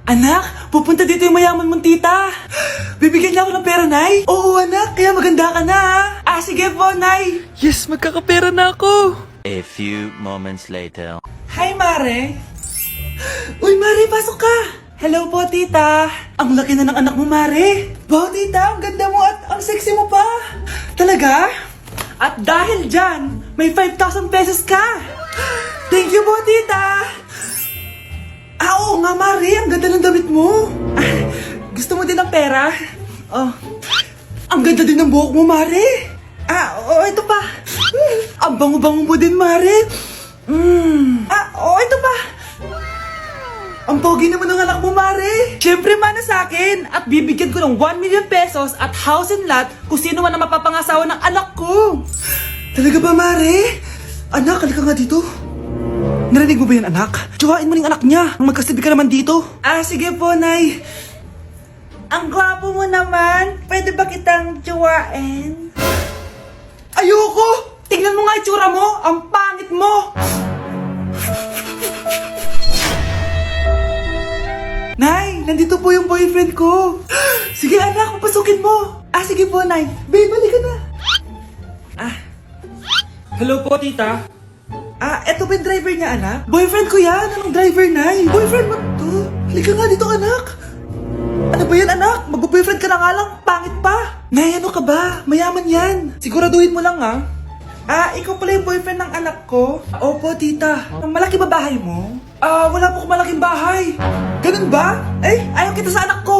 Anak, pupunta dito yung mayaman mong tita. Bibigyan niya ako ng pera, Nay? Oo, anak, kaya maganda ka na. Sige po, Nay. Yes, magkakapera na ako. A few moments later. Hi, Mare. Uy, Mare, pasok ka. Hello po, tita. Ang laki na ng anak mo, Mare. Wow, tita, ang ganda mo at ang sexy mo pa. Talaga? At dahil dyan, may 5,000 pesos ka. Thank you po, tita. Oo nga, Mare, ang ganda ng damit mo. Gusto mo din ng pera? Oh, ang ganda din ng buhok mo, Mare. Ito pa. Ang bango-bango mo din, Mare. Ito pa. Ang pogi naman ng anak mo, Mare. Siyempre, mana sa akin. At bibigyan ko ng 1 million pesos at house and lot kung sino man ang mapapangasawa ng anak ko. Talaga ba, Mare? Anak, halika nga dito. Narinig mo ba yan, anak? Tsuhain mo ning anak niya. Ang magkasabi ka naman dito. Sige po, Nay. Ang gwapo mo naman. Pwede ba kitang tsuhain? Ayoko! Tingnan mo nga itsura mo. Ang pangit mo. Nay, nandito po yung boyfriend ko. Sige, anak, papasukin mo. Sige po, Nay. Babe, halika na. Hello po, tita. Eto ba yung driver niya, anak? Boyfriend ko yan. Anong driver, Nay? Boyfriend mo to? Halika nga dito, anak. Ano ba yan, anak? Mag-boyfriend ka na nga lang. Pangit pa. Nay, ano ka ba? Mayaman yan. Siguraduhin mo lang, ha? Ikaw pala yung boyfriend ng anak ko? Opo, tita. Malaki ba bahay mo? Wala po akong malaking bahay. Ganun ba? Ayaw kita sa anak ko.